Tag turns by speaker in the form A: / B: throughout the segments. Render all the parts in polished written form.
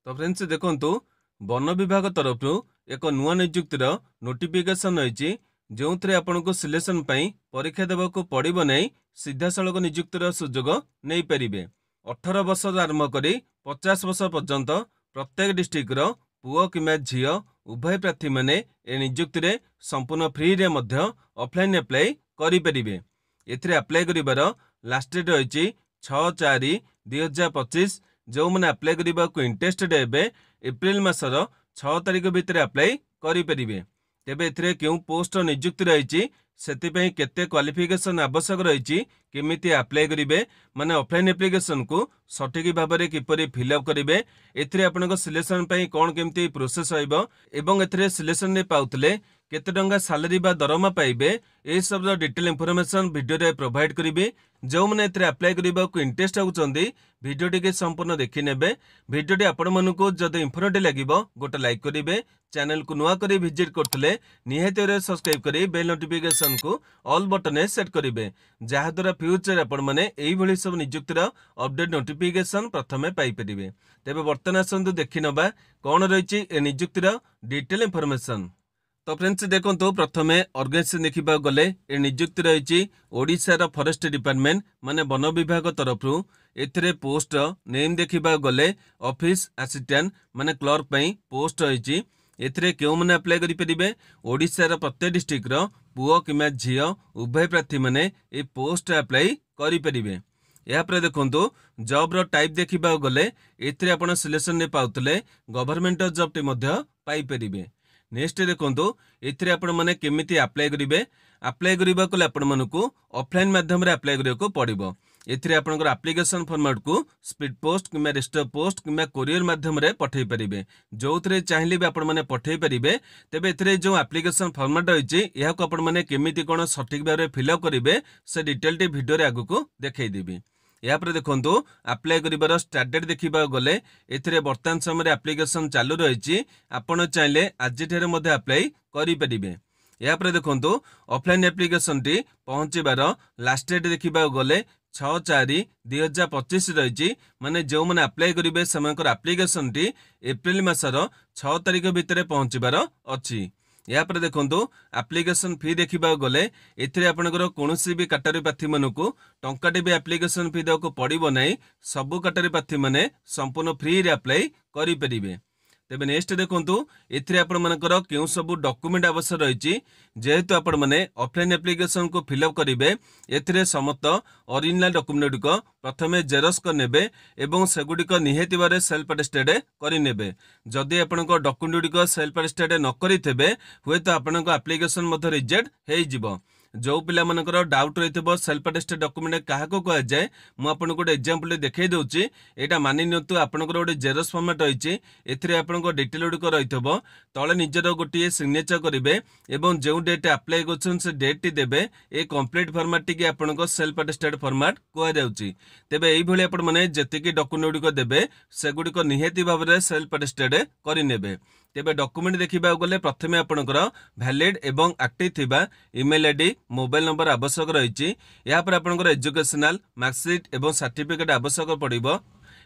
A: तो फ्रेंड्स देखंतु वन विभाग तरफ एक नुआ नियुक्तिर नोटिफिकेशन रही जो थे आपन को सिलेक्शन परीक्षा देवाक पड़ो नहीं सीधा सड़क नियुक्तिर सुजोग नहीं पारे। 18 वर्ष आरंभ कर 50 वर्ष पर्यंत प्रत्येक डिस्ट्रिक्टर पुओ कि झी उभय प्रार्थी मैंने ए नियुक्ति में संपूर्ण फ्री रे ऑफलाइन अप्लाई करें। एथिरे अप्लाई करिबार लास्ट डेट रही 6/4/2025। जो मैंने अप्लाई करने को इंटरेस्टेड हेबे एप्रिल मासर 6 तारिख भितर अप्लाई करें। तेबे एथिरे क्यों पोस्ट नियुक्ति रही सेतिपई केते क्वालिफिकेशन आवश्यक रही केमिति अप्लाई करेंगे माने ऑफलाइन एप्लिकेशन को सठिक भाव में किपरि फिलअप करेंगे एथिरे आपनको सिलेक्शन कौन केमिति प्रोसेस होइबो एवं एथिरे सिलेक्शन ने पाउतले केते टंका सैलरी बा दरमा पाइबे ए सब डिटेल इनफॉरमेशन वीडियो रे प्रोवाइड करिवे। जो मैंने एथिरे अप्लाई करबा को इंटरेस्ट होउचंदी वीडियो टी के संपूर्ण देखि नेबे। वीडियो टी आपण मानको जदि इन्फॉर्मेटिव लागिबो गोटे लाइक करिवे। चैनल को नुआ करी विजिट करथले निहाती रे सब्सक्राइब करी बेल नोटिफिकेशन को ऑल बटन ने सेट करिवे जहा द्वारा फ्यूचर आपण माने एई भली सब नियुक्तिर अपडेट नोटिफिकेशन प्रथमे पाई परिवे। तेबे वर्तमान आसंतु देखि नबा कोन रहिछि ए नियुक्तिर डिटेल इनफॉरमेशन। तो फ्रेंड्स देखो प्रथमे ऑर्गेनाइजेशन देखा गले ए नियुक्ति रही ओडिशार फॉरेस्ट डिपार्टमेंट माने वन विभाग तरफ एथिरे पोस्ट नेम देखा गले ऑफिस असिस्टेंट माने क्लर्क पई पोस्ट रही। एथिरे क्यों मैंने अप्लाई करें ओडिशार प्रत्येक डिस्ट्रिक्टर पुओ कि झी उभय प्रार्थी मैंने ए पोस्ट अप्लाई करें। यापर देखो जॉब रो टाइप देखा गले एथिरे आपण सिलेक्शन ने पाउतले गवर्नमेंट जॉब टी पाई परिबे। नेक्स्ट देखो एथिरे आपण माने केमिति अप्लाई करेंगे अप्लाई करबा कले आपण मानकु ऑफलाइन माध्यम रे अप्लाई करियो को पड़िबो। एथिरे आपनकर एप्लिकेशन फॉर्मेट को स्पीड पोस्ट किंबा रजिस्टर पोस्ट किंबा कोरियर माध्यम रे पठै परिबे। जोथरे चाहिले भी आपण माने पठै परिबे। तेबे एथिरे जो एप्लिकेशन फॉर्मेट होइछि एहा को आपण माने केमिति कोन सठिक भाबरे फिलअप करिवे से डिटेल टी वीडियो रे आगु को देखै देबी। यापर देखो अप्लाई करिबार स्टार्ट डेट देखा गले एथिरे वर्तमान समय एप्लिकेशन चालू रही आपण चाहिले आज अप्लाई करें। यापर देखो ऑफलाइन एप्लिकेशन टी पहुंचबार लास्ट डेट देखा गले 6/4/2025 रही माने जो मैंने अप्लाई करेंगे से एप्लिकेशन टी एप्रिल मासर 6 तारिख भितर पहुंचबार अच्छी। यापर देखो एप्लिकेशन फी देखा गले एथिरे आपनकर कोनोसी भी कैटेगरी प्रार्थी मानकु टंकाटे भी एप्लिकेशन फी देको पड़िबो नहीं सबु कैटेगरी प्रार्थी माने संपूर्ण फ्री रे अप्लाई करि परिबे। तेबे नेक्स्ट देखो एथिरे आपण मानकर केउ सब डॉक्यूमेंट आवश्यक रही जेहेतु आपण माने ऑफलाइन एप्लिकेशन को फिलअप करेंगे एथिरे समस्त ओरिजिनल डॉक्यूमेंट को प्रथमे जेरक्स कर नेबे एवं सेगुडिक निहाती बारे सेल्फ अटेस्टेड करि नेबे। जदि आपनक डॉक्यूमेंट को सेल्फ अटेस्टेड न करिथेबे हुए तो आपनक एप्लिकेशन मध्य रिजेक्ट हेइ जिवो। जो पिला मनकर डाउट रही सेल्फ अटेस्टेड डॉक्यूमेंट क्या कह जाए मुझे गोटे एग्जांपल देखई दूसरी यहाँ मानि नियंतु आपनकर गोटे जेरक्स फॉर्मेट रही एथिरे आपनक डिटेल गुड़िक रही तले निजर गोटे सिग्नेचर करेंगे एवं जो डेट अप्लाई कर डेट टी देवे ए कंप्लीट फॉर्मेट टी आपनक सेल्फ अटेस्टेड फॉर्मेट कहुच्छी। तेबे यही आपने जी डॉक्यूमेंट गुड़िक देवे सेगुड़िक निहाती भाव में सेल्फ अटेस्टेड करेंगे। तेबे डॉक्यूमेंट देखा गले प्रथमे आपनकर वैलिड एवं एक्टिव थिबा ईमेल आईडी मोबाइल नंबर आवश्यक रही। यापर आपनकर एजुकेशनल मार्कशीट एवं सर्टिफिकेट आवश्यक पड़िबो।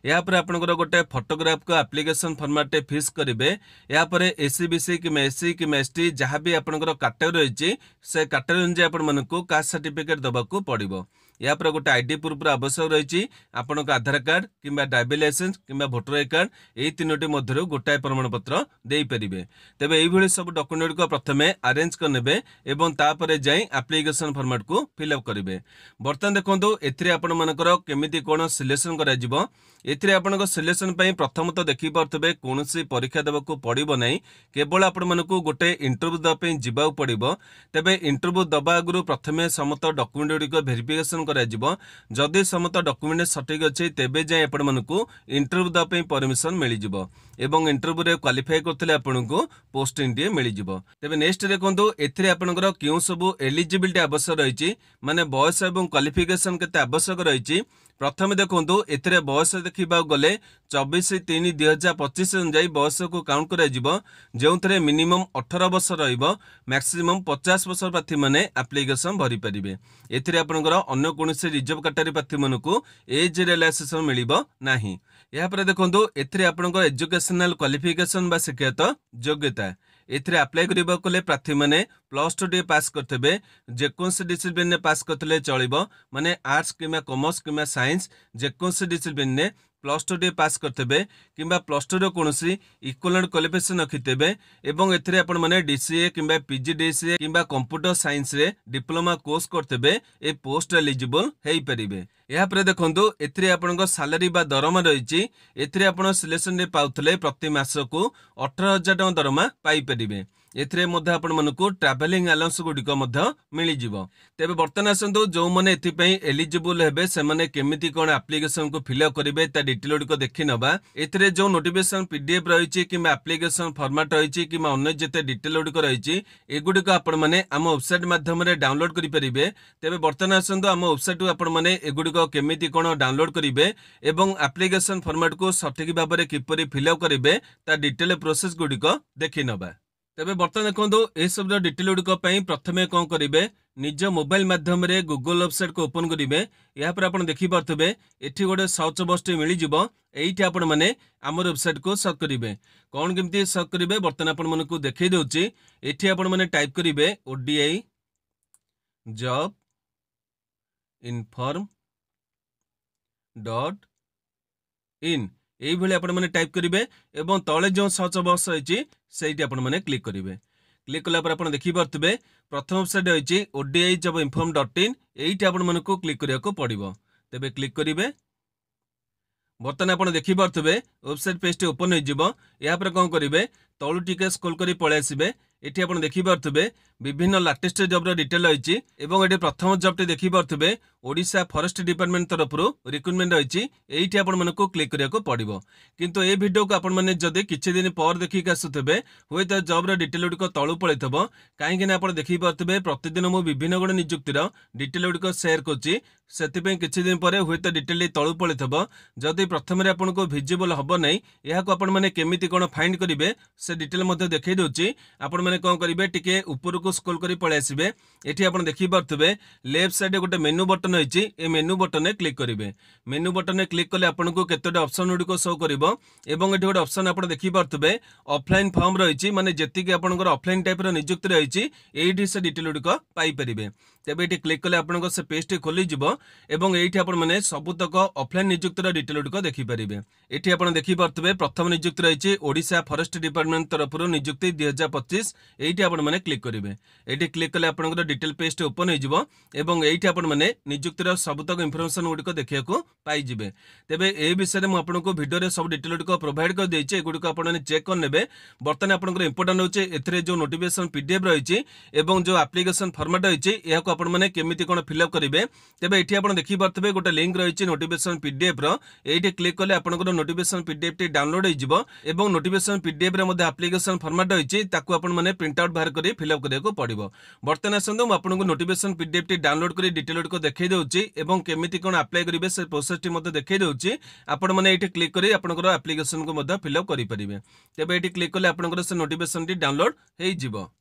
A: यापर आपनकर गोटे फोटोग्राफ को एप्लिकेशन फॉर्मेट फिक्स करेंगे। यापर एससीबीसी कि एससी कि एसटी जहाँ भी आपनकर कैटेगरी रही से कैटेगरी अनुसार आपण मानकु कास्ट सर्टिफिकेट दबाकू पड़िबो। यापर गोटे आईडी प्रूफ आवश्यक रही आपनक आधार कार्ड किंबा ड्राइविंग लाइसेंस किंबा भोटर आई कार्ड यही तीनोटी मध्य गोटाए प्रमाणपत्र दे पारिबे। तेबे एही सब डॉक्यूमेंट को प्रथमे अरेंज करनेबे एवं तापर जाई एप्लिकेशन फॉर्मेट को फिलअप करेंगे। बर्तमान देखो एथिरे आपण मानकर केमिति कोन सिलेक्शन करा जिवो। एथिरे आपनक सिलेक्शन पई प्रथमतः देखि पारथबे कोनोसी परीक्षा देबाकू पड़िबो नाही केवल आपण मानकू गोटे इंटरव्यू दबा पई जिबाउ पड़िबो। तेबे इंटरव्यू दबा आगुरु प्रथमे समस्त डॉक्यूमेंट गुड़िक वेरिफिकेशन जदि समस्त डॉक्यूमेंट सठिक अच्छे तेबे जाए आपण मानकू इंटरव्यू दबा परमिशन मिल जिवो एवं इंटरव्यू रे क्वालिफाई करथिले आपनकू पोस्टिंग टी मिल जिवो। तेबे नेक्स्ट देखंतु एथिरे आपनकर केउ सब एलिजिबिलिटी आवश्यक रही माने बयस एवं क्वालिफिकेशन केते आवश्यक रही प्रथम देखु एथिरे बयस देखा गले 24/3/2025 अनुजाई बयस को काउंट कर मिनिमम 18 वर्ष मैक्सिमम 50 वर्ष प्रार्थी मैंने एप्लिकेशन भरी पारे। एथिरे आपनकर अन्य कोनोसी रिजर्व कैटेगरी प्रार्थी मानकु एज रिलैक्सेशन मिलिबो नाही। या पर देखंतु एथिरे आपनकर एजुकेशनल क्वालिफिकेशन बा शिक्षागत योग्यता एथिरे अप्लाई करिबा कोले प्रार्थी माने +2 डी पास करथबे, जेकोसी डिसिप्लिन ने पास करथले चलिबो, माने आर्ट्स किमा कॉमर्स किमा साइंस जेकोसी डिसिप्लिन ने +2 डी पास करथबे किंबा +2 रो कोनोसी इक्विवेलेंट क्वालिफिकेशन रखिथबे एवं एथिरे आपण माने डीसीए किंबा पीजीडीसीए किंबा कंप्यूटर साइंस रे डिप्लोमा कोर्स करथबे ए पोस्ट एलिजिबल हेई परिबे। या पर देखंतु एथिरे आपनका सैलरी बा दरमा रहिछि। एथिरे आपण सिलेक्शन रे पाउथले प्रति मासकु 18,000 टका दरमा पाई परिबे। एथिरे मध्ये आपण मानकु ट्रैवलिंग अलाउंस गुडिक मध्ये मिलि जिवो। तेबे वर्तमान आसंतु जो माने एथि पई एलिजिबल हेबे से माने केमिति कोन एप्लिकेशन को फिल अप करिवे ता डिटेल गुडिक देखि नबा। एथिरे जो नोटिफिकेशन पीडीएफ रहिछि किबा एप्लिकेशन फॉर्मेट रहिछि किबा अन्य जते डिटेल गुडिक रहिछि ए गुडिक आपण माने हम वेबसाइट माध्यम रे डाउनलोड करि परिबे। तेबे वर्तमान आसंतु हम वेबसाइट आपण माने ए गुडिक केमिति कोन डाउनलोड करिवे एवं एप्लिकेशन फॉर्मेट को सठिक भाबरे किपरि फिल अप करिवे ता डिटेल प्रोसेस गुडिक देखि नबा। तेबे बर्तमान देखो ए सब डिटेल गुडिक प्रथमे कौन करेंगे निज मोबाइल माध्यम रे गूगल वेबसाइट को ओपन करेंगे। या पर आपण देखि पारथबे एठी गोटे सर्च बॉक्स मिल जिवो। एठी आपण माने हमर वेबसाइट को सर्च करेंगे। कौन केमती सर्च करेंगे बर्तमान आपण मानकु देखै दउची। एठी आपण माने टाइप करेंगे ओडीआई जॉब इनफॉर्म .in यही भाई आपण माने टाइप करेंगे एवं तले जो सर्च बॉक्स रही से आपण माने क्लिक करेंगे। क्लिक कला पर आपण देखि पारथबे प्रथम वेबसाइट रही ओडीआई जॉब इनफॉर्म .in एठी आपण मानकु क्लिक करिया को पड़िबो। तेबे क्लिक करेंगे। बर्तमान आपण देखि पारथबे वेबसाइट पेज ओपन हो जिवो। या पर कोन करेंगे तळु टिके स्क्रॉल करी पळे आसीबे। एठी आपण देखि पारथबे विभिन्न लेटेस्ट जॉब रो डिटेल रही एवं एठी प्रथम जॉब टे देखि पारथबे ओडिशा फॉरेस्ट डिपार्टमेंट तरफ रिक्रुटमेंट रही। एठी आपण मानकु क्लिक करिया को पड़िबो। किंतु ए वीडियो को आपण माने जदि किछि दिन पर देखि आसुथबे होय त जॉब रो डिटेल गुडिक तळु पळैथबो। काहे कि आपण देखि पारथबे प्रतिदिन मु विभिन्न गुण नियुक्ति रो डिटेल गुडिक शेयर करछि। सेति पे किछि दिन परे होय त डिटेल तळु पळैथबो। जदि प्रथम रे आपण को विजिबल हबो नै एहा को आपण माने केमिति कोन फाइंड करिवे से डिटेल मध्ये देखै दोछि। आपण माने कोन करिवे टिके ऊपर को स्क्रॉल करी पळे आसीबे। एठी आपण देखि पारथबे लेफ्ट साइड गोटे मेनू बटन होइछि। ए मेनू बटन ने क्लिक करिवे। मेनू बटन ने क्लिक कले आपण को केतोटे ऑप्शन गुडिक शो करिवो एवं एठी गोटे ऑप्शन आपण देखि पारथबे ऑफलाइन फॉर्म रहिछि। माने जेति के आपनकर ऑफलाइन टाइप रो नियुक्ति रहिछि एठी से डिटेल गुडिक पाई परिबे। तेबे एठी क्लिक कले आपनकर से पेज टी खोली जिवो एवं एठी आपण माने सबुतक ऑफलाइन नियुक्ति रो डिटेल गुडिक देखि परिबे। एठी आपण देखि पारथबे प्रथम नियुक्ति रहिछि ओडिशा फॉरेस्ट डिपार्टमेंट तरफ नियुक्ति 2025 एठी आपण माने क्लिक करिवे। एठी क्लिक कले आपनकर डिटेल पेज टी ओपन हो जिवो एवं एठी आपण माने नियुक्ति रो सबुतक इन्फॉर्मेशन गुडिक देखिया को पाई जिवे। तेबे ए विषय में आपनको वीडियो रे सब डिटेल गुडिक प्रोवाइड कर देछि। ए गुडिक आपण ने चेक कर नेबे। बर्तमान आपनकर इंपोर्टेंट होचे एथरे जो नोटिफिकेशन पीडीएफ रहिछि एवं जो एप्लिकेशन फॉर्मेट रहिछि एहा को आपण माने केमिति कोन फिल अप करिवे। तेबे एठी आपण देखि पारथबे गोटे लिंक रहिछि नोटिफिकेशन पीडीएफ रो। एठी क्लिक कले आपनकर नोटिफिकेशन पीडीएफ टी डाउनलोड हो जिवो एवं नोटिफिकेशन पीडीएफ रे मध्ये एप्लिकेशन फॉर्मेट रहिछि ताकू आपण माने प्रिंट आउट बाहर करी फिल अप करिया को पड़िबो। बर्तमान आसंदो म आपनको नोटिफिकेशन पीडीएफ टी डाउनलोड करी डिटेल को देखै दउछि एवं केमिति कोन अप्लाई करिवे से प्रोसेस टी मध्ये देखै दउछि। आपण माने एठी क्लिक करी आपनकर एप्लिकेशन को मध्ये फिल अप करि परिबे। तेबे एठी क्लिक कले आपनकर से नोटिफिकेशन टी डाउनलोड हेइ जिवो।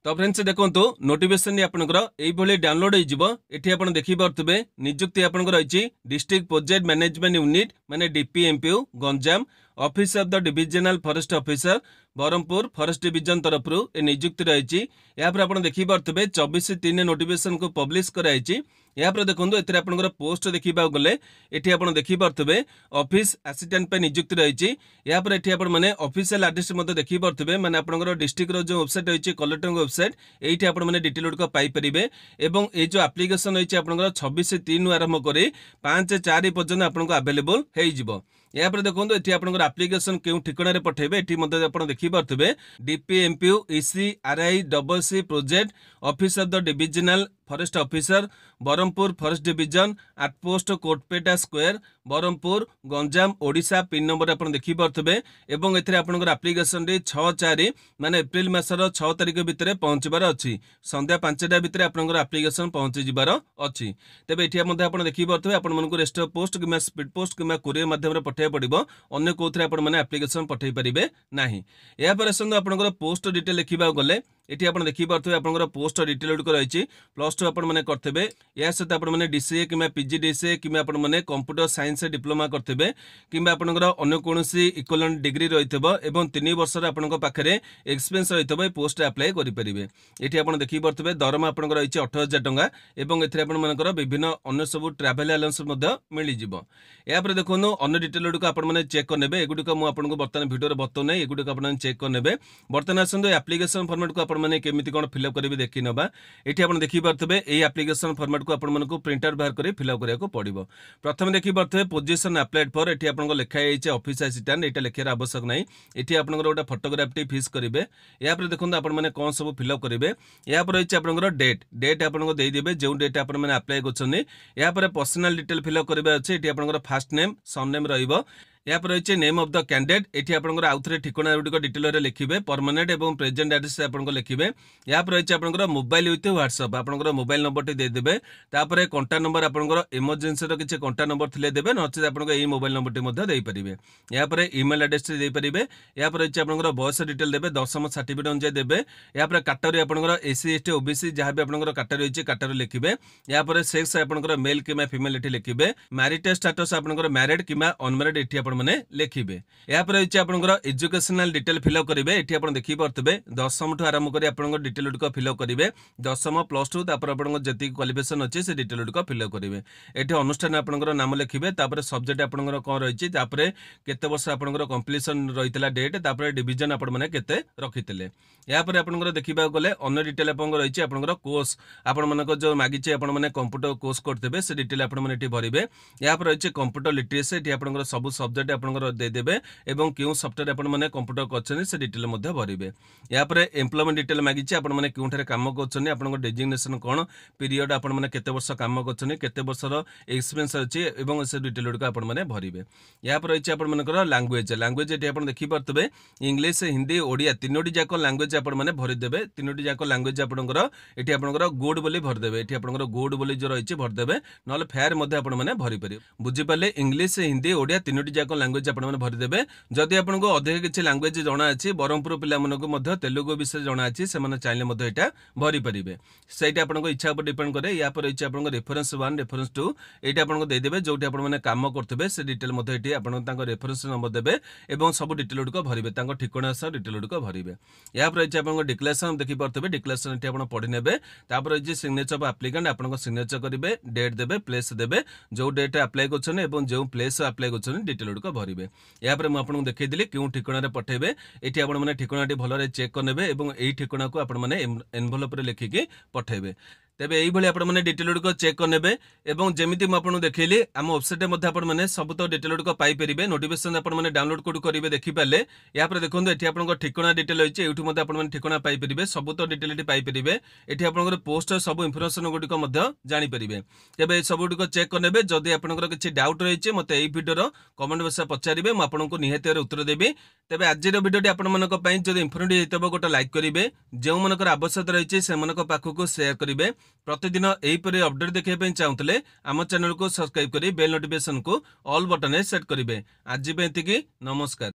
A: तो फ्रेंड्स देखंतु नोटिफिकेशन आपनकर एई भली डाउनलोड हेइ जिवो। एठी आपण देखि पारथबे नियुक्ति आपनकर रहिछि डिस्ट्रिक्ट प्रोजेक्ट मैनेजमेंट यूनिट माने DPMPU Ganjam office of the divisional forest officer Berhampur forest division तरफ ए नियुक्ति रही। या पर आपण देखि पारथबे 24/3 नोटिफिकेशन को पब्लिश कराइछि। या पर देखंतु एथरे आपनकर पोस्ट देखिबा गले एठी आपण देखि पारथबे ऑफिस असिस्टेंट पे नियुक्ति रही। या पर एठी आपण माने ऑफिशियल एड्रेस मध्ये देखि पारथबे माने आपनकर डिस्ट्रिक्ट रो जो वेबसाइट रहिछि कलेक्टर वेबसाइट एठी आपण माने डिटेल गुडिक पाई परिबे एवं ए जो एप्लिकेशन रहिछि आपनकर 26/3 आरंभ करी 5/4 पर्यंत आपनको अवेलेबल हेइ जिवो। या पर देखंतु एठी आपनकर एप्लिकेशन केउ ठिकाना रे पठेबे एठी मध्ये आपण देखि पारथबे DPMPU EC RI double C project office of the divisional forest officer Berhampur forest division at post Kotpeta square Berhampur Ganjam Odisha pin number आप देखी पारे एवं एथिरे आपनकर एप्लिकेशन 6/4 माने एप्रिल मासर 6 तारिख भितर पहुंचबार अच्छी संध्या 5टा भितर आपनकर एप्लिकेशन पहुंची जिबार अच्छी तेबे एठी मध्ये आपण देखि पारथबे आपण मनकु रेस्ट ऑफ पोस्ट किमा स्पीड पोस्ट किमा कुरियर माध्यम रे पठाय पड़िबो अन्य कोथरे आपण माने एप्लिकेशन पठाई परिबे नाही या पर संग आपनकर पोस्ट डिटेल लिखिबा गले एठी आपण देखि पारथबे आपनकर पोस्ट डिटेल गुड रहिछि +2 आपण माने करथबे या सहित आपण माने डीसीए किमा पीजीडीसीए किमा आपण माने कंप्यूटर साइंस डिप्लोमा करथबे किमा आपनकर अन्य कोनोसी इक्विवेलेंट डिग्री रहितबो एवं 3 वर्ष रे आपनकर पाखरे एक्सपीरियंस रहितबो पोस्ट अप्लाई करि परिबे एठी आपण देखि पारथबे दरमा आपनकर रहिछि 18000 टंका एवं एथिरे आपण मानकर विभिन्न अन्य सब ट्रैवल अलाउंस मध्ये मिलि जिवो या पर देखोनो अन्य डिटेल गुड आपण माने चेक करनेबे एगुडी को मु आपनको बर्तन वीडियो रे बतो नै एगुडी को आपण चेक करनेबे बर्तन आसंदो एप्लिकेशन फॉर्मेट को आपण माने केमिति कोन फिल अप करिवे देखि नबा एठी आपण देखि पारथबे एई एप्लिकेशन फॉर्मेट को आपण मानको प्रिंट आउट बाहर करी फिल अप करिया को पड़िबो प्रथम देखि पारथबे पोजीशन अप्लाइड फॉर एठी आपनको लिखा हेइचे ऑफिस असिस्टेंट एटा लिखियर आवश्यक नै एठी आपनको गोटा फोटोग्राफ टी फिक्स करिवे या पर देखोन आपण माने कोन सब फिल अप करिवे या पर हेइचे आपनको डेट आपनको देइ देबे जे डेट आपण माने अप्लाई करछनी या पर पर्सनल डिटेल फिल अप करिवे अछि एठी आपनको फर्स्ट नेम सन नेम रहिबो या पर रही नेम ऑफ द कैंडिडेट एठी आपनकर आउथरे ठिकाना गुडी डिटेल रे लिखिबे परमानेंट एवं प्रेजेंट एड्रेस आपनकर लिखिबे या पर रही आपनकर मोबाइल विथ व्हाट्सएप आपनकर मोबाइल नंबर टी दे देबे तापर कांटेक्ट नंबर आपनकर इमरजेंसी रो किछ कांटेक्ट नंबर थिले देबे नचे आपनकर एई मोबाइल नंबर टी मध्ये देई परिबे या पर ईमेल एड्रेस टी देई परिबे या पर रही आपनकर बयस डिटेल देबे दशम सर्टिफिकेट अनुसार देबे या पर कैटेगरी आपनकर एससी एसटी ओबीसी जहां भी आपनकर कैटेगरी होइचे कैटेगरी लिखिबे या पर सेक्स आपनकर मेल किमा फीमेल एठी लिखिबे मैरिटल स्टेटस आपनकर मैरिड किमा अनमैरिड एठी आपण माने लिखिबे या पर होइचे आपनकर एजुकेशनल डिटेल फिल अप करिवे एठी आपण देखि पारतबे दशम ठु आरंभ करी आपनकर डिटेल उडको फिल अप करिवे दशम +2 तापर आपनकर जति क्वालिफिकेशन अछि से डिटेल उडको फिल अप करिवे एठी अनुष्ठान आपनकर नाम लिखिबे तापर सब्जेक्ट आपनकर कोन रहिछि तापर केते वर्ष आपनकर कंप्लीशन रहितला डेट तापर डिवीजन आपण माने केते रखितले या पर आपनकर देखिबा गले अन्य डिटेल आपनकर रहिछि आपनकर कोर्स आपण मानक जो मागिछि आपण माने कंप्यूटर कोर्स करतेबे से डिटेल आपण माने एठी भरिबे या पर रहिछि कंप्यूटर लिटरेसी एठी आपनकर सब सब्जेक्ट आपनकर दे देबे एवं क्यों सॉफ्टवेयर आपण माने कंप्यूटर करछनी से डिटेल मध्ये भरिबे या पर एम्प्लॉयमेंट डिटेल मागिछि आपण माने क्योंठारे काम करछनी आपनकर डेजिग्नेशन कोन पीरियड आपण माने केते वर्ष काम करछनी केते वर्षर एक्सपीरियंस अछि एवं से डिटेल उडका आपण माने भरिबे या पर रहिछि आपण मानकर लैंग्वेज एठी आपण देखि परतबे इंग्लिश हिंदी ओडिया तीनोटी जाक लैंग्वेज आपण माने भरि देबे तीनोटी जाक लैंग्वेज आपनकर एठी आपनकर गुड बोली भरि देबे एठी आपनकर गुड बोली जो रहिछि भरि देबे नले फेयर मध्ये आपण माने भरि परिबे बुझि पाले इंग्लिश हिंदी ओडिया तीनोटी जाक लैंग्वेज आपण माने भरि देबे जदि आपनको अधिक किछि लैंग्वेज जणा अछि बरहमपुर पिला मनकु मध्ये तेलुगु विषय जणा अछि से माने चाहिले मध्ये एटा भरि परिबे सेटा आपनको इच्छा पर डिपेंड करे या पर इच्छा आपनको रेफरेंस 1 रेफरेंस 2 एटा आपनको दे देबे जोटी आपण माने काम करथबे से डिटेल मध्ये एटी आपण तांको रेफरेंस नंबर देबे एवं सब डिटेल उडको भरिबे तांको ठिकाना सह डिटेल उडको भरिबे या पर इच्छा आपनको डिक्लेरेशन देखि परथबे डिक्लेरेशन एटी आपण पढि नेबे तापर जे सिग्नेचर ऑफ एप्लिकेंट आपनको सिग्नेचर करिवे डेट देबे प्लेस देबे जो डेट अप्लाई करछन एवं जो प्लेस अप्लाई करछन डिटेल उडको भरिबे या पर म आपनको देखै दिले क्यों ठिकाना रे पठेबे एटी आपण माने ठिकानाटी भलरे चेक करनेबे एवं एई ठिकाना को आपण माने एनवेलप रे लिखिके पठेबे तेबे एई भली आपण माने डिटेल उडको चेक करनेबे एवं जेमिति म आपन देखैली हम वेबसाइट मध्ये आपण माने सब तो डिटेल उडको पाई परिबे नोटिफिकेशन आपण माने डाउनलोड कोड करिवे देखि पाले या पर देखोंदो एठी आपनको ठिकाना डिटेल होइचे एठु मध्ये आपण माने ठिकाना पाई परिबे सब तो डिटेल एठी पाई परिबे एठी आपनको पोस्ट सब इंफॉर्मेशन गुडको मध्ये जानि परिबे तेबे सब गुडको चेक करनेबे जदि आपनको किछि डाउट रहिचे मते एई वीडियो रो कमेंट बक्स पचारिबे म आपनको निहाती उत्तर देबी तेबे आजर वीडियोटी आपण मानक पई जदि इन्फॉर्मेटिव हेतबो गोटे लाइक करिवे जे मनकर आवश्यकता रहिचे से मनक पाखको शेयर करिवे प्रतिदिन एही परि अपडेट देखै पई चाहतले आम चैनल को सब्सक्राइब करी बेल नोटिफिकेशन को ऑल बटन सेट करिवे आज पे एतिकी नमस्कार।